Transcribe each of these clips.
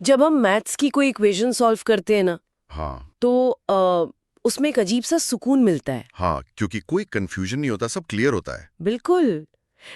जब हम मैथ्स की कोई इक्वेशन सॉल्व करते हैं ना, हाँ तो उसमें एक अजीब सा सुकून मिलता है। हाँ, क्योंकि कोई कंफ्यूजन नहीं होता, सब क्लियर होता है। बिल्कुल।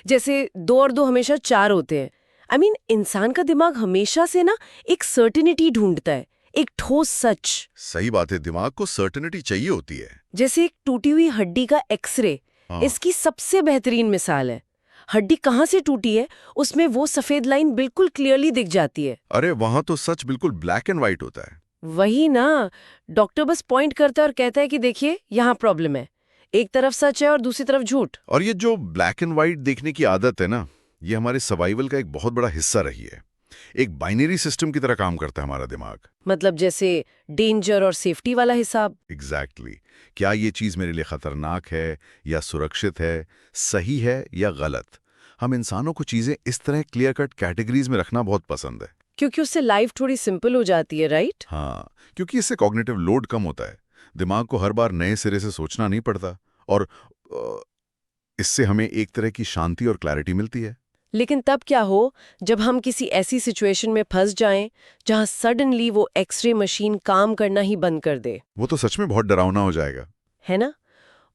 जैसे 2 और 2 हमेशा 4 होते हैं। इंसान का दिमाग हमेशा से ना एक सर्टेनिटी ढूंढता है, एक ठोस सच। सही बात है, दिमाग को सर्टेनिटी चाहिए होती है। जैसे एक टूटी हुई हड्डी का एक्सरे हाँ। इसकी सबसे बेहतरीन मिसाल है। हड्डी कहाँ से टूटी है, उसमें वो सफेद लाइन बिल्कुल क्लियरली दिख जाती है। अरे वहां तो सच बिल्कुल ब्लैक एंड व्हाइट होता है। वही ना, डॉक्टर बस पॉइंट करता है और कहता है कि देखिए यहाँ प्रॉब्लम है। एक तरफ सच है और दूसरी तरफ झूठ। और ये जो ब्लैक एंड व्हाइट देखने की आदत है ना, ये हमारे सर्वाइवल का एक बहुत बड़ा हिस्सा रही है। एक बाइनरी सिस्टम की तरह काम करता है हमारा दिमाग। मतलब जैसे डेंजर और सेफ्टी वाला हिसाब। एग्जैक्टली क्या ये चीज मेरे लिए खतरनाक है या सुरक्षित है, सही है या गलत। हम इंसानों को चीजें इस तरह क्लियर कट कैटेगरीज में रखना बहुत पसंद है। क्योंकि उससे लाइफ थोड़ी सिंपल हो जाती है, राइट? हाँ, क्योंकि इससे कॉग्निटिव लोड कम होता है। दिमाग को हर बार नए सिरे से सोचना नहीं पड़ता। और इससे हमें एक तरह की शांति और क्लैरिटी मिलती है। लेकिन तब क्या हो जब हम किसी ऐसी सिचुएशन में फंस जाएं जहां सडनली वो एक्सरे मशीन काम करना ही बंद कर दे, वो तो सच में बहुत डरावना हो जाएगा। है ना?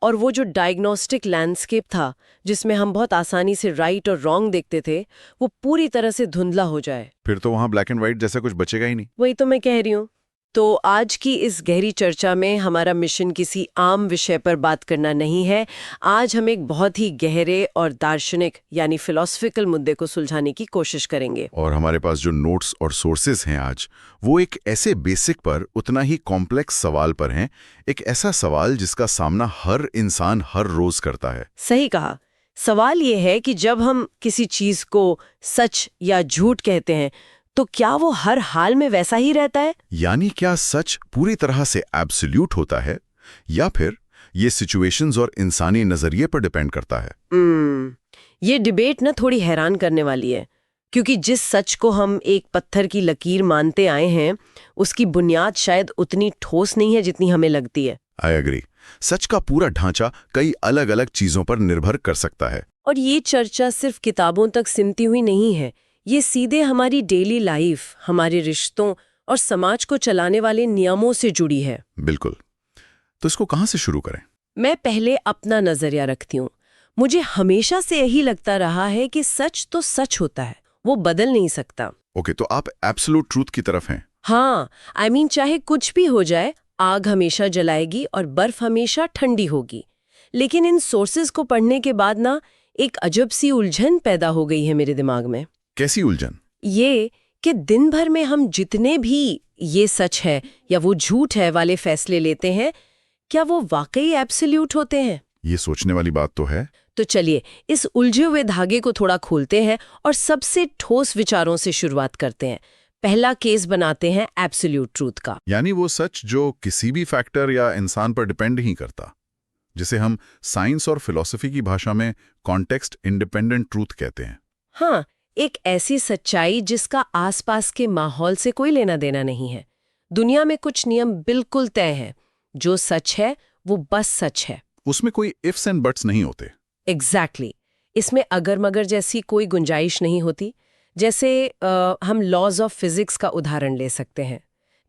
और वो जो डायग्नोस्टिक लैंडस्केप था जिसमें हम बहुत आसानी से राइट और रॉन्ग देखते थे, वो पूरी तरह से धुंधला हो जाए। फिर तो वहां ब्लैक एंड व्हाइट जैसा कुछ बचेगा ही नहीं। वही तो मैं कह रही हूँ। तो आज की इस गहरी चर्चा में हमारा मिशन किसी आम विषय पर बात करना नहीं है। आज हम एक बहुत ही गहरे और दार्शनिक यानी फिलॉसफिकल मुद्दे को सुलझाने की कोशिश करेंगे। और हमारे पास जो नोट्स और सोर्सेज हैं आज, वो एक ऐसे बेसिक पर उतना ही कॉम्प्लेक्स सवाल पर हैं। एक ऐसा सवाल जिसका सामना हर इंसान हर रोज करता है। सही कहा। सवाल ये है कि जब हम किसी चीज को सच या झूठ कहते हैं, तो क्या वो हर हाल में वैसा ही रहता है? यानी क्या सच पूरी तरह से एब्सोल्यूट होता है, या फिर ये सिचुएशंस और इंसानी नजरिए पर डिपेंड करता है। ये डिबेट ना थोड़ी हैरान करने वाली है, क्योंकि जिस सच को हम एक पत्थर की लकीर मानते आए हैं, उसकी बुनियाद शायद उतनी ठोस नहीं है जितनी हमें लगती है। I agree. सच का पूरा ढांचा कई अलग अलग चीजों पर निर्भर कर सकता है। और ये चर्चा सिर्फ किताबों तक सिमटी हुई नहीं है। ये सीधे हमारी डेली लाइफ, हमारे रिश्तों और समाज को चलाने वाले नियमों से जुड़ी है। बिल्कुल। तो इसको कहां से शुरू करें? मैं पहले अपना नजरिया रखती हूँ। मुझे हमेशा से यही लगता रहा है कि सच तो सच होता है, वो बदल नहीं सकता। ओके, तो आप एब्सोल्यूट ट्रूथ की तरफ हैं। हाँ, चाहे कुछ भी हो जाए, आग हमेशा जलाएगी और बर्फ हमेशा ठंडी होगी। लेकिन इन सोर्सेज को पढ़ने के बाद ना एक अजब सी उलझन पैदा हो गई है मेरे दिमाग में। कैसी उलझन? ये कि दिन भर में हम जितने भी ये सच है या वो झूठ है वाले फैसले लेते हैं, क्या वो वाकई एब्सोल्यूट होते हैं? ये सोचने वाली बात तो है। तो चलिए इस उलझे हुए धागे को थोड़ा खोलते हैं और सबसे ठोस विचारों से शुरुआत करते हैं। पहला केस बनाते हैं एब्सोल्यूट ट्रूथ का। यानी वो सच जो किसी भी फैक्टर या इंसान पर डिपेंड नहीं करता, जिसे हम साइंस और फिलॉसफी की भाषा में कॉन्टेक्स्ट इंडिपेंडेंट ट्रूथ कहते हैं। हाँ, एक ऐसी सच्चाई जिसका आसपास के माहौल से कोई लेना देना नहीं है। दुनिया में कुछ नियम बिल्कुल तय हैं। जो सच है वो बस सच है। उसमें कोई इफ्स एंड बट्स नहीं होते। एग्जैक्टली। इसमें अगर मगर जैसी कोई गुंजाइश नहीं होती। जैसे हम लॉज ऑफ फिजिक्स का उदाहरण ले सकते हैं।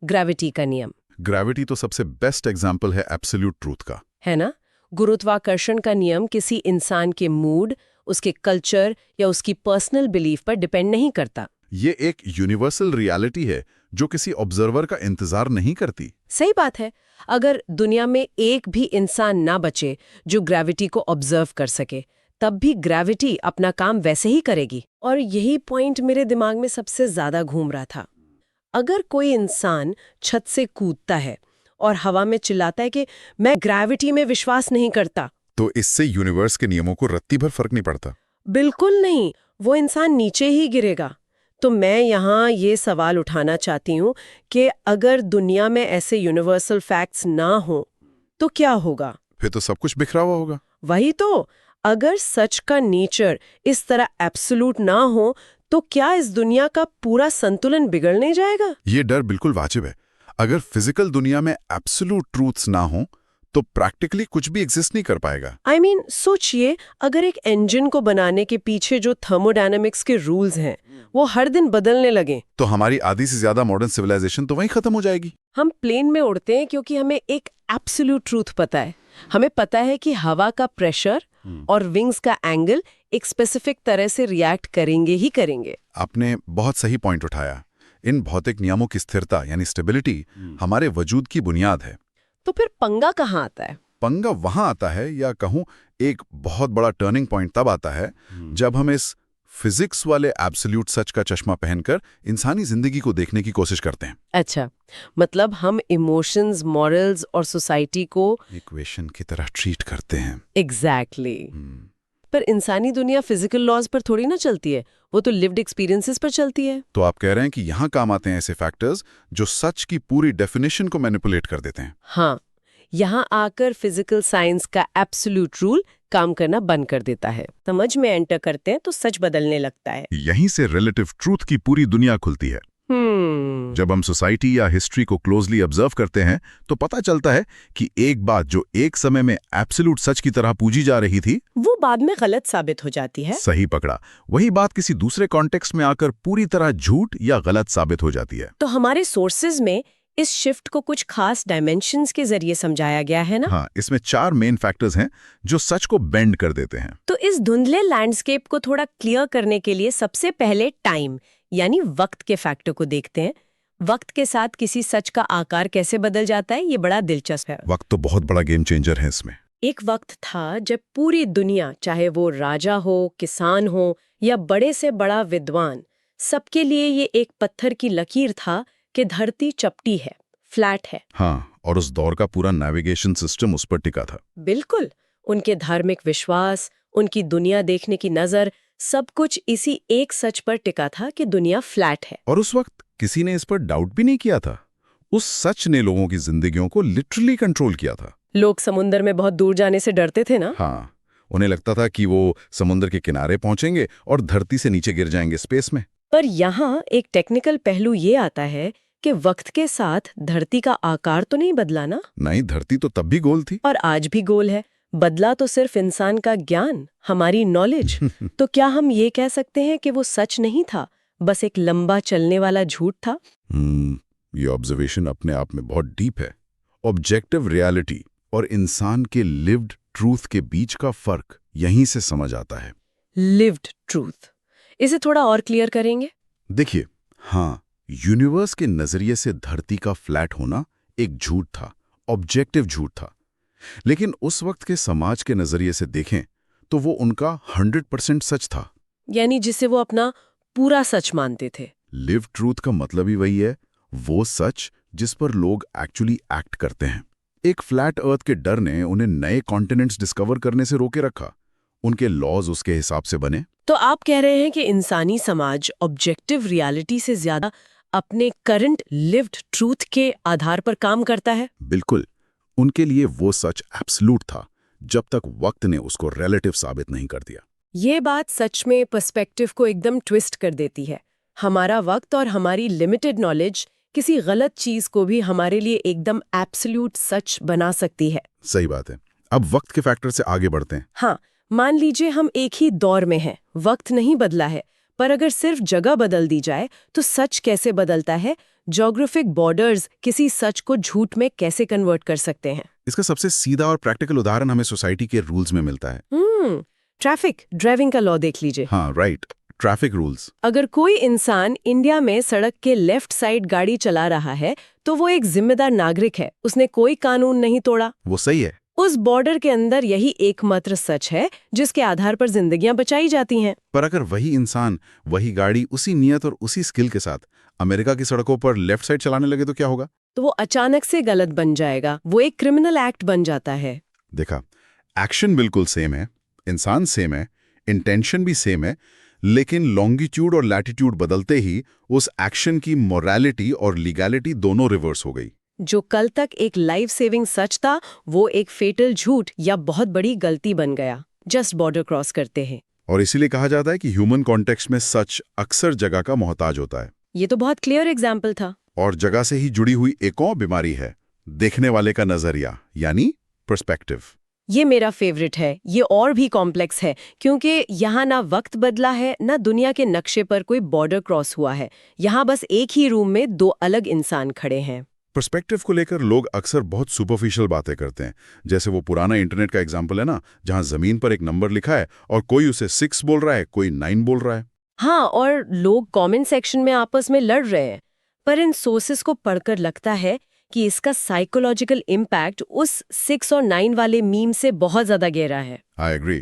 ग्रेविटी का नियम। ग्रेविटी तो सबसे बेस्ट एग्जाम्पल है एब्सोल्यूट ट्रूथ का, है ना? गुरुत्वाकर्षण का नियम किसी इंसान के मूड, उसके कल्चर या उसकी पर्सनल बिलीफ पर डिपेंड नहीं करता। ये एक यूनिवर्सल रियलिटी है जो किसी ऑब्जर्वर का इंतजार नहीं करती। सही बात है। अगर दुनिया में एक भी इंसान ना बचे जो ग्रेविटी को ऑब्जर्व कर सके, तब भी ग्रेविटी अपना काम वैसे ही करेगी। और यही पॉइंट मेरे दिमाग में सबसे ज्यादा घूम रहा था। अगर कोई इंसान छत से कूदता है और हवा में चिल्लाता है कि मैं ग्रेविटी में विश्वास नहीं करता, तो इससे यूनिवर्स के नियमों को रत्ती भर फर्क नहीं पड़ता। बिल्कुल नहीं, वो इंसान नीचे ही गिरेगा। तो मैं यहाँ ये सवाल उठाना चाहती हूँ कि अगर दुनिया में ऐसे यूनिवर्सल फैक्ट्स ना हो तो क्या होगा? फिर तो सब कुछ बिखरा हुआ होगा। वही तो, अगर सच का नेचर इस तरह एब्सोल्यूट ना हो तो क्या इस दुनिया का पूरा संतुलन बिगड़ने जाएगा? ये डर बिल्कुल वाजिब है। अगर फिजिकल दुनिया में एब्सोल्यूट ट्रूथ्स ना हो, तो प्रैक्टिकली कुछ भी एग्जिस्ट नहीं कर पाएगा। I mean, सोचिए अगर एक इंजन को बनाने के पीछे जो थर्मोडायनामिक्स के रूल्स हैं वो हर दिन बदलने लगे तो हमारी आधी से ज्यादा मॉडर्न सिविलाइजेशन तो वहीं खत्म हो जाएगी। हम प्लेन में उड़ते हैं क्योंकि हमें एक एब्सोल्यूट ट्रूथ पता है। हमें पता है कि हवा का प्रेशर और विंग्स का एंगल एक स्पेसिफिक तरह से रिएक्ट करेंगे ही करेंगे। आपने बहुत सही पॉइंट उठाया। इन भौतिक नियमों की स्थिरता यानी स्टेबिलिटी हमारे वजूद की बुनियाद है। तो फिर पंगा कहाँ आता है? पंगा वहां आता है, या कहूं एक बहुत बड़ा टर्निंग पॉइंट तब आता है जब हम इस फिजिक्स वाले एब्सोल्यूट सच का चश्मा पहनकर इंसानी जिंदगी को देखने की कोशिश करते हैं। अच्छा, मतलब हम इमोशंस, मॉरल्स और सोसाइटी को इक्वेशन की तरह ट्रीट करते हैं। एग्जैक्टली पर इंसानी दुनिया फिजिकल लॉज पर थोड़ी ना चलती है, वो तो लिव्ड एक्सपीरियंसेस पर चलती है। तो आप कह रहे हैं कि यहाँ काम आते हैं ऐसे फैक्टर्स जो सच की पूरी डेफिनेशन को मैनिपुलेट कर देते हैं। हाँ, यहाँ आकर फिजिकल साइंस का एब्सोल्यूट रूल काम करना बंद कर देता है। समझ में एंटर करते हैं तो सच बदलने लगता है। यहीं से रिलेटिव ट्रूथ की पूरी दुनिया खुलती है। जब हम सोसाइटी या हिस्ट्री को क्लोजली ऑब्जर्व करते हैं तो पता चलता है कि एक बात जो एक समय में एब्सोल्यूट सच की तरह पूजी जा रही थी वो बाद में गलत साबित हो जाती है। सही पकड़ा। वही बात किसी दूसरे कॉन्टेक्स्ट में आकर पूरी तरह झूठ या गलत साबित हो जाती है। तो हमारे सोर्सेज में इस शिफ्ट को कुछ खास डायमेंशंस के जरिए समझाया गया है ना? हाँ, इसमें 4 मेन फैक्टर्स हैं जो सच को बेंड कर देते हैं। तो इस धुंधले लैंडस्केप को थोड़ा क्लियर करने के लिए सबसे पहले टाइम यानी वक्त के फैक्टर को देखते हैं। वक्त के साथ किसी सच का आकार कैसे बदल जाता है, ये बड़ा दिलचस्प है। वक्त तो बहुत बड़ा गेम चेंजर है इसमें। एक वक्त था जब पूरी दुनिया, चाहे वो राजा हो, किसान हो या बड़े से बड़ा विद्वान, सबके लिए ये एक पत्थर की लकीर था कि धरती चपटी है, फ्लैट है। हाँ, और उस दौर का पूरा नेविगेशन सिस्टम उस पर टिका था। बिल्कुल, उनके धार्मिक विश्वास, उनकी दुनिया देखने की नजर, सब कुछ इसी एक सच पर टिका था कि दुनिया फ्लैट है। और उस वक्त किसी ने इस पर डाउट भी नहीं किया था। उस सच ने लोगों की जिंदगियों को लिटरली कंट्रोल किया था। लोग समुद्र में बहुत दूर जाने से डरते थे ना? हाँ, उन्हें लगता था कि वो समुद्र के किनारे पहुंचेंगे और धरती से नीचे गिर जाएंगे स्पेस में। पर यहाँ एक टेक्निकल पहलू ये आता है कि वक्त के साथ धरती का आकार तो नहीं बदला ना? नहीं, धरती तो तब भी गोल थी और आज भी गोल है। बदला तो सिर्फ इंसान का ज्ञान, हमारी नॉलेज। तो क्या हम ये कह सकते हैं कि वो सच नहीं था, बस एक लंबा चलने वाला झूठ था? ये ऑब्जर्वेशन अपने आप में बहुत डीप है। ऑब्जेक्टिव रियलिटी और इंसान के लिव्ड ट्रूथ के बीच का फर्क यहीं से समझ आता है। लिव्ड ट्रूथ, इसे थोड़ा और क्लियर करेंगे? देखिए, हाँ, यूनिवर्स के नजरिए से धरती का फ्लैट होना एक झूठ था, ऑब्जेक्टिव झूठ था। लेकिन उस वक्त के समाज के नजरिए से देखें तो वो उनका 100% सच था, यानी जिसे वो अपना पूरा सच मानते थे। लिव ट्रूथ का मतलब ही वही है, वो सच जिस पर लोग एक्चुअली एक्ट करते हैं। एक फ्लैट अर्थ के डर ने उन्हें नए कॉन्टिनेंट्स डिस्कवर करने से रोके रखा। उनके लॉज उसके हिसाब से बने। तो आप कह रहे हैं कि इंसानी समाज ऑब्जेक्टिव रियलिटी से ज्यादा अपने करंट लिव्ड ट्रूथ के आधार पर काम करता है? बिल्कुल। उनके लिए वो सच एब्सोल्यूट था जब तक वक्त ने उसको रिलेटिव साबित नहीं कर दिया। ये बात सच में पर्सपेक्टिव को एकदम ट्विस्ट कर देती है। हमारा वक्त और हमारी लिमिटेड नॉलेज किसी गलत चीज को भी हमारे लिए एकदम एब्सोल्यूट सच बना सकती है। सही बात है। अब वक्त के फैक्टर से आगे बढ़ते हैं। हाँ, मान लीजिए हम एक ही दौर में हैं, वक्त नहीं बदला है, पर अगर सिर्फ जगह बदल दी जाए तो सच कैसे बदलता है? ज्योग्राफिक बॉर्डर्स किसी सच को झूठ में कैसे कन्वर्ट कर सकते हैं? इसका सबसे सीधा और प्रैक्टिकल उदाहरण हमें सोसाइटी के रूल्स में मिलता है। ट्रैफिक ड्राइविंग का लॉ देख लीजिए। हाँ, राइट, ट्रैफिक रूल्स। अगर कोई इंसान इंडिया में सड़क के लेफ्ट साइड गाड़ी चला रहा है तो वो एक जिम्मेदार नागरिक है, उसने कोई कानून नहीं तोड़ा। वो सही है। उस बॉर्डर के अंदर यही एकमात्र सच है जिसके आधार पर जिंदगियां बचाई जाती हैं। पर अगर वही इंसान, वही गाड़ी, उसी नियत और उसी स्किल के साथ अमेरिका की सड़कों पर लेफ्ट साइड चलाने लगे तो क्या होगा? तो वो अचानक से गलत बन जाएगा, वो एक क्रिमिनल एक्ट बन जाता है। देखा, एक्शन बिल्कुल सेम है, इंसान सेम है, इंटेंशन भी सेम है, लेकिन लॉन्गिट्यूड और लैटिट्यूड बदलते ही उस एक्शन की मोरालिटी और लीगैलिटी दोनों रिवर्स हो गई। जो कल तक एक लाइफ सेविंग सच था वो एक फेटल झूठ या बहुत बड़ी गलती बन गया, जस्ट बॉर्डर क्रॉस करते हैं। और इसीलिए कहा जाता है कि ह्यूमन कॉन्टेक्स्ट में सच अक्सर जगह का मोहताज होता है। ये तो बहुत क्लियर एग्जाम्पल था। और जगह से ही जुड़ी हुई एक और बीमारी है, देखने वाले का नजरिया, यानी पर्सपेक्टिव। ये मेरा फेवरेट है। ये और भी कॉम्प्लेक्स है क्योंकि यहाँ ना वक्त बदला है ना दुनिया के नक्शे पर कोई बॉर्डर क्रॉस हुआ है। यहाँ बस एक ही रूम में दो अलग इंसान खड़े हैं। पर्सपेक्टिव को लेकर लोग अक्सर बहुत सुपरफिशियल बातें करते हैं, जैसे वो पुराना इंटरनेट का एग्जाम्पल है ना, जहां जमीन पर एक नंबर लिखा है और कोई उसे 6 बोल रहा है, कोई 9 बोल रहा है। हाँ, और लोग कमेंट सेक्शन में आपस में लड़ रहे हैं। पर इन सोर्सेस को पढ़कर लगता है कि इसका साइकोलॉजिकल इम्पैक्ट उस 6 और 9 वाले मीम से बहुत ज्यादा गहरा है। I agree.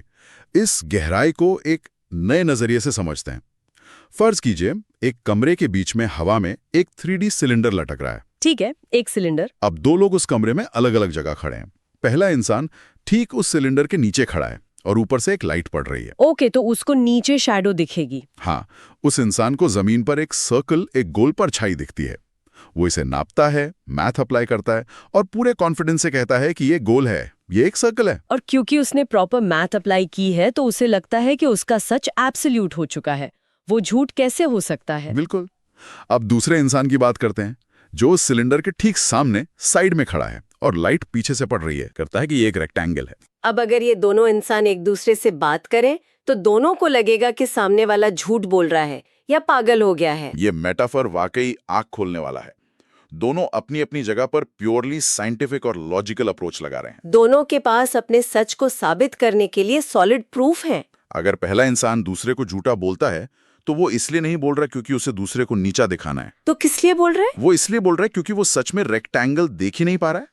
इस गहराई को एक नए नजरिए से समझते हैं। फर्ज कीजिए एक कमरे के बीच में हवा में एक 3D सिलेंडर लटक रहा है। ठीक है, एक सिलेंडर। अब दो लोग उस कमरे में अलग अलग जगह खड़े हैं। पहला इंसान ठीक उस सिलेंडर के नीचे खड़ा है और ऊपर से एक लाइट पड़ रही है। ओके, तो उसको नीचे शैडो दिखेगी। हाँ, उस इंसान को जमीन पर एक सर्कल, एक गोल परछाई दिखती है। वो इसे नापता है, मैथ अप्लाई करता है और पूरे कॉन्फिडेंस से कहता है कि ये गोल है, ये एक सर्कल है। और क्योंकि उसने प्रॉपर मैथ अप्लाई की है तो उसे लगता है कि उसका सच एब्सोल्यूट हो चुका है। वो झूठ कैसे हो सकता है? बिल्कुल। अब दूसरे इंसान की बात करते हैं, जो उस सिलेंडर के ठीक सामने साइड में खड़ा है और लाइट पीछे से पड़ रही है। करता है कि ये एक रेक्टेंगल है। अब अगर ये दोनों इंसान एक दूसरे से बात करें तो दोनों को लगेगा कि सामने वाला झूठ बोल रहा है या पागल हो गया है। ये मेटाफर वाकई आंख खोलने वाला है। दोनों अपनी अपनी जगह पर प्योरली साइंटिफिक और लॉजिकल अप्रोच लगा रहे हैं। दोनों के पास अपने सच को साबित करने के लिए सॉलिड प्रूफ है। अगर पहला इंसान दूसरे को झूठा बोलता है तो वो इसलिए नहीं बोल रहा क्योंकि उसे दूसरे को नीचा दिखाना है। तो किस लिए बोल रहा है? वो इसलिए बोल रहा है क्योंकि वो सच में रेक्टेंगल देख ही नहीं पा रहा है।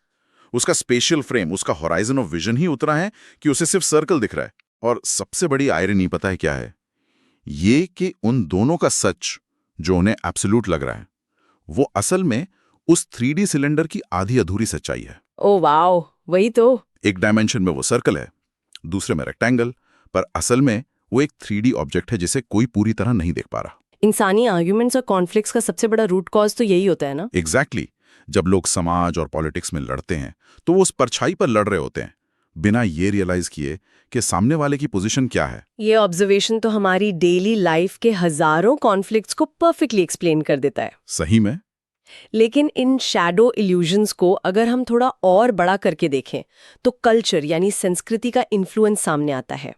उसका स्पेशियल फ्रेम, उसका होराइजन ऑफ विजन ही उतना है कि उसे सिर्फ सर्कल दिख रहा है। और सबसे बड़ी आयरनी पता है क्या है? ये कि उन दोनों का सच जो उन्हें एब्सोल्यूट लग रहा है, वो असल में उस 3D सिलेंडर की आधी अधूरी सच्चाई है। ओ वाओ, वही तो। एक डायमेंशन में वो सर्कल है, दूसरे में रेक्टेंगल, पर असल में वो एक 3D ऑब्जेक्ट है जिसे कोई पूरी तरह नहीं देख पा रहा। इंसानी आर्ग्यूमेंट्स और कॉन्फ्लिक्ट्स का सबसे बड़ा रूट कॉज तो यही होता है ना? एग्जैक्टली। जब लोग समाज और पॉलिटिक्स में लड़ते हैं तो वो उस परछाई पर लड़ रहे होते हैं, बिना ये रियलाइज किए कि सामने वाले की पोजीशन क्या है। ये ऑब्जर्वेशन तो हमारी डेली लाइफ के हजारों कॉन्फ्लिक्ट्स को परफेक्टली एक्सप्लेन कर देता है। सही में। लेकिन इन शैडो इल्यूजन्स को अगर हम थोड़ा और बड़ा करके देखें तो कल्चर यानी संस्कृति का इन्फ्लुएंस सामने आता है।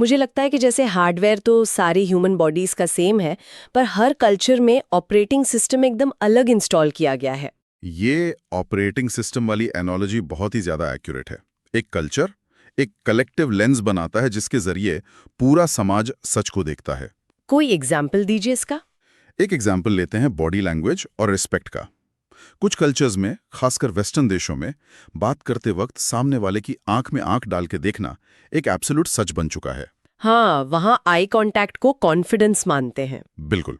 मुझे लगता है कि जैसे हार्डवेयर तो सारी ह्यूमन बॉडीज का सेम है, पर हर कल्चर में ऑपरेटिंग सिस्टम एकदम अलग इंस्टॉल किया गया है। ये ऑपरेटिंग सिस्टम वाली एनोलॉजी बहुत ही ज्यादा एक्यूरेट है। एक कल्चर एक कलेक्टिव लेंस बनाता है जिसके जरिए पूरा समाज सच को देखता है। कोई एग्जाम्पल दीजिए इसका। एक एग्जाम्पल लेते हैं बॉडी लैंग्वेज और रिस्पेक्ट का। कुछ कल्चर्स में, खासकर वेस्टर्न देशों में, बात करते वक्त सामने वाले की आंख में आंख डाल के देखना एक एब्सोल्यूट सच बन चुका है। हाँ, वहाँ आई कांटेक्ट को कॉन्फिडेंस मानते हैं। बिल्कुल।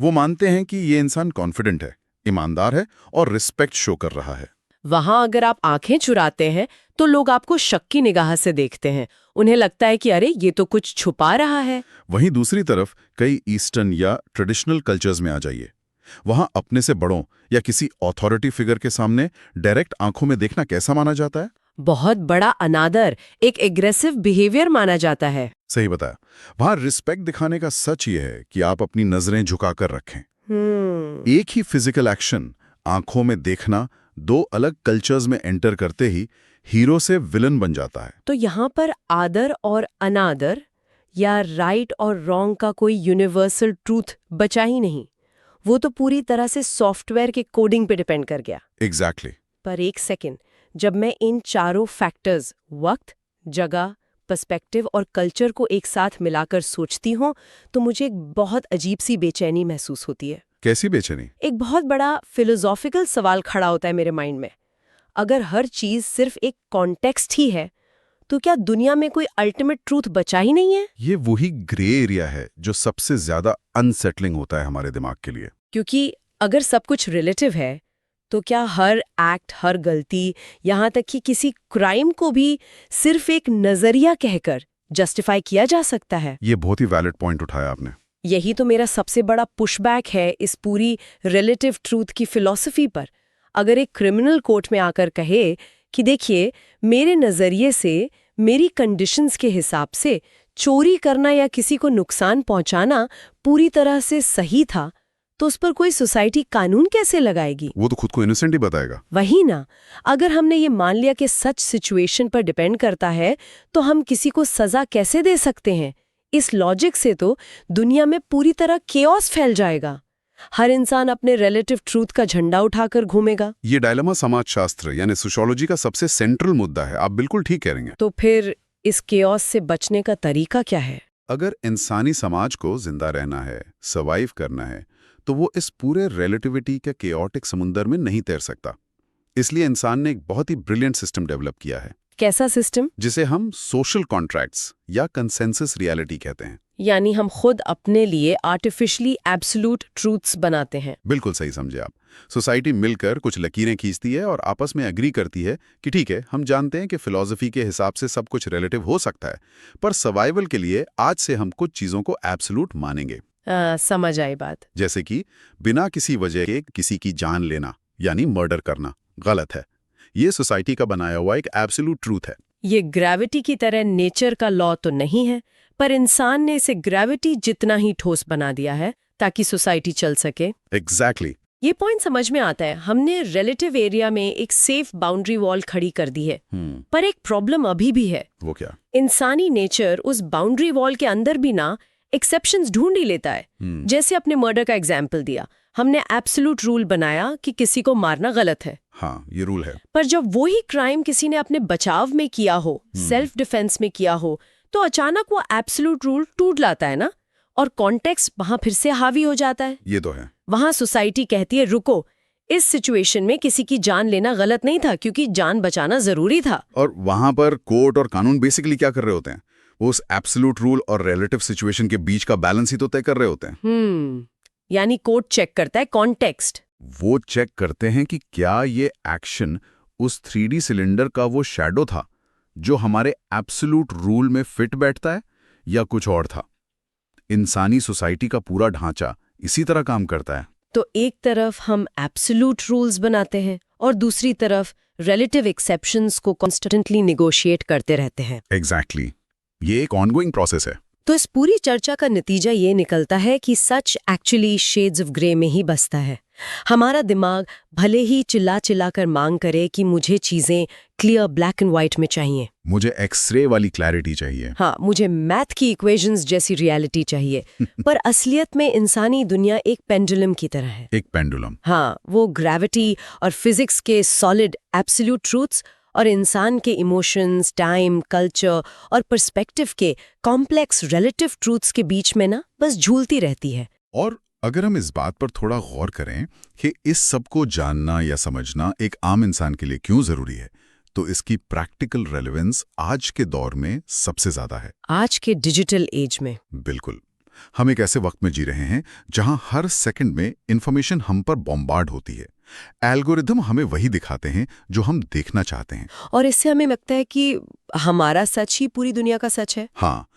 वो मानते हैं कि ये इंसान कॉन्फिडेंट है, ईमानदार है और रिस्पेक्ट शो कर रहा है। वहाँ अगर आप आंखें चुराते हैं तो लोग आपको शक की निगाह से देखते हैं। उन्हें लगता है कि अरे ये तो कुछ छुपा रहा है। वहीं दूसरी तरफ कई ईस्टर्न या ट्रेडिशनल कल्चर्स में आ जाइए, वहां अपने से बड़ों या किसी अथॉरिटी फिगर के सामने डायरेक्ट आंखों में देखना कैसा माना जाता है? बहुत बड़ा अनादर, एक एग्रेसिव बिहेवियर माना जाता है। सही बताया। वहां रिस्पेक्ट दिखाने का सच ये है कि आप अपनी नजरें झुकाकर रखें। एक ही फिजिकल एक्शन, आंखों में देखना, दो अलग कल्चर्स में एंटर करते ही हीरो से विलन बन जाता है। तो यहाँ पर आदर और अनादर या राइट और रॉन्ग का कोई यूनिवर्सल ट्रूथ बचा ही नहीं। वो तो पूरी तरह से सॉफ्टवेयर के कोडिंग पे डिपेंड कर गया। एग्जैक्टली। पर एक सेकंड, जब मैं इन चारों फैक्टर्स वक्त, जगह, पर्सपेक्टिव और कल्चर को एक साथ मिलाकर सोचती हूँ तो मुझे एक बहुत अजीब सी बेचैनी महसूस होती है। कैसी बेचैनी? एक बहुत बड़ा फिलोसॉफिकल सवाल खड़ा होता है मेरे माइंड में। अगर हर चीज सिर्फ एक कॉन्टेक्स्ट ही है तो क्या दुनिया में कोई अल्टीमेट ट्रूथ बचा ही नहीं है? ये वही ग्रे एरिया है जो सबसे ज्यादा अनसेटलिंग होता है हमारे दिमाग के लिए। क्योंकि अगर सब कुछ रिलेटिव है तो क्या हर एक्ट, हर गलती, यहाँ तक कि किसी क्राइम को भी सिर्फ एक नजरिया कहकर जस्टिफाई किया जा सकता है? ये बहुत ही वैलिड पॉइंट उठाया आपने। यही तो मेरा सबसे बड़ा पुशबैक है इस पूरी रिलेटिव ट्रूथ की फिलॉसफी पर। अगर एक क्रिमिनल कोर्ट में आकर कहे कि देखिए, मेरे नजरिए से, मेरी कंडीशंस के हिसाब से चोरी करना या किसी को नुकसान पहुंचाना पूरी तरह से सही था, तो उस पर कोई सोसाइटी कानून कैसे लगाएगी? वो तो खुद को इनोसेंट ही बताएगा। वही ना, अगर हमने ये मान लिया कि सच सिचुएशन पर डिपेंड करता है तो हम किसी को सजा कैसे दे सकते हैं? इस लॉजिक से तो दुनिया में पूरी तरह केओस फैल जाएगा। हर इंसान अपने रिलेटिव ट्रूथ का झंडा उठाकर घूमेगा। ये डायलेमा समाजशास्त्र यानी सोशियोलॉजी का सबसे सेंट्रल मुद्दा है। आप बिल्कुल ठीक कह रही हैं। तो फिर इस केओस से बचने का तरीका क्या है? अगर इंसानी समाज को जिंदा रहना है, सर्वाइव करना है, तो वो इस पूरे रिलेटिविटी के केओटिक समुंदर में नहीं तैर सकता। इसलिए इंसान ने एक बहुत ही ब्रिलियंट सिस्टम डेवलप किया है। कैसा सिस्टम? जिसे हम सोशल कॉन्ट्रैक्ट्स या कंसेंसस रियलिटी कहते हैं। यानी हम खुद अपने लिए आर्टिफिशियली एब्सोल्यूट ट्रूथ्स बनाते हैं। बिल्कुल सही समझे आप। सोसाइटी मिलकर कुछ लकीरें खींचती है और आपस में एग्री करती है कि ठीक है, हम जानते हैं कि फिलॉसफी के हिसाब से सब कुछ रिलेटिव हो सकता है, पर सर्वाइवल के लिए आज से हम कुछ चीजों को एब्सोल्यूट मानेंगे। समझ आई बात। जैसे कि बिना किसी वजह के किसी की जान लेना यानी मर्डर करना गलत है। ये सोसाइटी का बनाया हुआ एक एब्सोल्यूट ट्रूथ है। ये ग्रेविटी की तरह नेचर का लॉ तो नहीं है, पर इंसान ने इसे ग्रेविटी जितना ही ठोस बना दिया है ताकि सोसाइटी चल सके। एग्जैक्टली। ये पॉइंट समझ में आता है। हमने रिलेटिव एरिया में एक सेफ बाउंड्री वॉल खड़ी कर दी है, पर एक प्रॉब्लम अभी भी है। वो क्या? इंसानी नेचर उस बाउंड्री वॉल के अंदर भी ना एक्सेप्शंस ढूंढ ही लेता है। जैसे अपने मर्डर का एग्जाम्पल दिया, हमने एब्सोल्यूट रूल बनाया कि किसी को मारना गलत है। हाँ, ये रूल है। पर जब वही क्राइम किसी ने अपने बचाव में किया हो, सेल्फ डिफेंस में किया हो, तो अचानक वो एब्सोल्यूट रूल टूट लाता है ना, और कॉन्टेक्स्ट वहां फिर से हावी हो जाता है। ये तो है। वहां सोसाइटी कहती है रुको, इस सिचुएशन में किसी की जान लेना गलत नहीं था क्योंकि जान बचाना जरूरी था। और वहां पर कोर्ट और कानून बेसिकली क्या कर रहे होते हैं? वो उस एब्सोल्यूट रूल और रिलेटिव सिचुएशन के बीच का बैलेंस ही तो तय कर रहे होते हैं। यानी कोर्ट चेक करता है कॉन्टेक्स्ट। वो चेक करते हैं कि क्या ये एक्शन उस 3D सिलेंडर का वो शैडो था जो हमारे एब्सोल्यूट रूल में फिट बैठता है, या कुछ और था। इंसानी सोसाइटी का पूरा ढांचा इसी तरह काम करता है। तो एक तरफ हम एब्सोल्यूट रूल्स बनाते हैं और दूसरी तरफ रिलेटिव एक्सेप्शंस को कॉन्स्टेंटली निगोशिएट करते रहते हैं। एग्जैक्टली। ये एक ऑनगोइंग प्रोसेस है। तो इस पूरी चर्चा का नतीजा ये निकलता है कि सच एक्चुअली शेड्स ऑफ ग्रे में ही बसता है। हमारा दिमाग भले ही चिल्ला चिल्ला कर मांग करे कि मुझे चीजें क्लियर ब्लैक एंड व्हाइट में चाहिए, मुझे एक्सरे वाली क्लैरिटी चाहिए, हाँ, मुझे मैथ की इक्वेशंस जैसी रियलिटी चाहिए, पर असलियत में इंसानी दुनिया एक पेंडुलम की तरह है। एक पेंडुलम। हाँ, वो ग्रेविटी और फिजिक्स के सॉलिड एब्सोल्यूट ट्रूथ्स और इंसान के इमोशंस, टाइम, कल्चर और पर्सपेक्टिव के कॉम्प्लेक्स रिलेटिव ट्रूथ्स के बीच में ना बस झूलती रहती है। और अगर हम इस बात पर थोड़ा गौर करें कि इस सब को जानना या समझना एक आम इंसान के लिए क्यों जरूरी है, तो इसकी प्रैक्टिकल रेलेवेंस आज के दौर में सबसे ज्यादा है। आज के डिजिटल एज में। बिल्कुल। हम एक ऐसे वक्त में जी रहे हैं जहां हर सेकंड में इंफॉर्मेशन हम पर बॉम्बार्ड होती है। एल्गोरिदम हमें वही दिखाते हैं जो हम देखना चाहते हैं, और इससे हमें लगता है कि हमारा सच ही पूरी दुनिया का सच है। हाँ,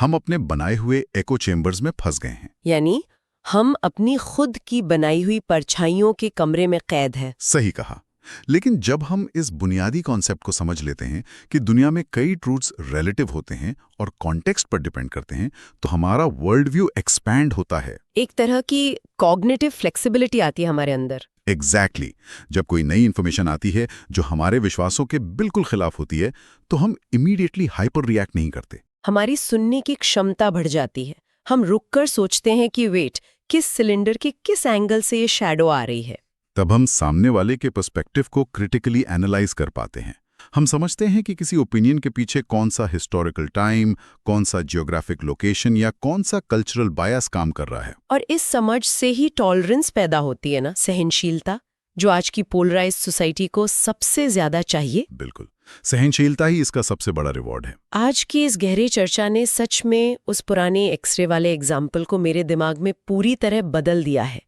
हम अपने बनाए हुए एको चेम्बर्स में फंस गए हैं। यानी हम अपनी खुद की बनाई हुई परछाइयों के कमरे में कैद हैं। सही कहा। लेकिन जब हम इस बुनियादी कॉन्सेप्ट को समझ लेते हैं कि दुनिया में कई ट्रूथ्स रिलेटिव होते हैं और कॉन्टेक्स्ट पर डिपेंड करते हैं, तो हमारा वर्ल्ड व्यू एक्सपैंड होता है। एक तरह की कॉग्निटिव फ्लेक्सिबिलिटी आती है हमारे अंदर। एग्जैक्टली। जब कोई नई इन्फॉर्मेशन आती है जो हमारे विश्वासों के बिल्कुल खिलाफ होती है, तो हम इमीडिएटली हाइपर रिएक्ट नहीं करते। हमारी सुनने की क्षमता बढ़ जाती है। हम रुककर सोचते हैं कि वेट, किस सिलेंडर के किस एंगल से ये शैडो आ रही है। तब हम सामने वाले के पर्सपेक्टिव को क्रिटिकली एनालाइज कर पाते हैं। हम समझते हैं कि किसी ओपिनियन के पीछे कौन सा हिस्टोरिकल टाइम, कौन सा जियोग्राफिक लोकेशन या कौन सा कल्चरल बायस काम कर रहा है। और इस समझ से ही टॉलरेंस पैदा होती है ना, सहनशीलता, जो आज की पोलराइज सोसाइटी को सबसे ज्यादा चाहिए। बिल्कुल, सहनशीलता ही इसका सबसे बड़ा रिवॉर्ड है। आज की इस गहरी चर्चा ने सच में उस पुराने एक्सरे वाले एग्जाम्पल को मेरे दिमाग में पूरी तरह बदल दिया है।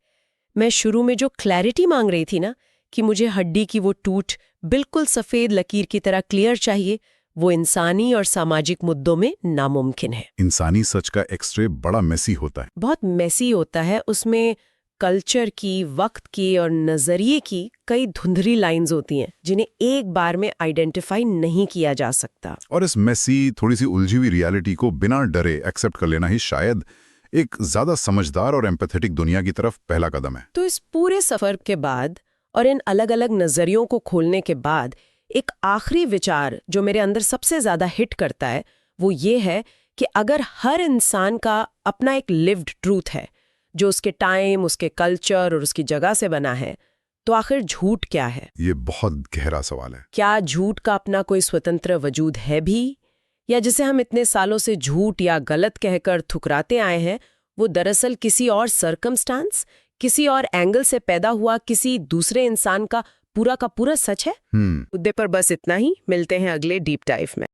मैं शुरू में जो क्लैरिटी मांग रही थी ना, कि मुझे हड्डी की वो टूट बिल्कुल सफेद लकीर की तरह क्लियर चाहिए, वो इंसानी और सामाजिक मुद्दों में नामुमकिन है। इंसानी सच का एक्सरे बड़ा मेसी होता है। बहुत मेसी होता है। उसमें कल्चर की, वक्त की और नजरिए की कई धुंधली लाइंस होती हैं जिन्हें एक बार में आइडेंटिफाई नहीं किया जा सकता। और इस मेसी, थोड़ी सी उलझी हुई रियलिटी को बिना डरे एक्सेप्ट कर लेना ही शायद एक ज्यादा समझदार और एम्पैथेटिक दुनिया की तरफ पहला कदम है। तो इस पूरे सफर के बाद और इन अलग-अलग नजरियों को खोलने के बाद एक आखिरी विचार जो मेरे अंदर सबसे ज्यादा हिट करता है वो ये है कि अगर हर इंसान का अपना एक लिव्ड ट्रूथ है जो उसके टाइम, उसके कल्चर और उसकी जगह से बना है, तो आखिर झूठ क्या है? ये बहुत गहरा सवाल है। क्या झूठ का अपना कोई स्वतंत्र वजूद है भी, या जिसे हम इतने सालों से झूठ या गलत कहकर ठुकराते आए हैं वो दरअसल किसी और सर्कमस्टांस, किसी और एंगल से पैदा हुआ किसी दूसरे इंसान का पूरा सच है? मुद्दे पर बस इतना ही। मिलते हैं अगले डीप डाइव में।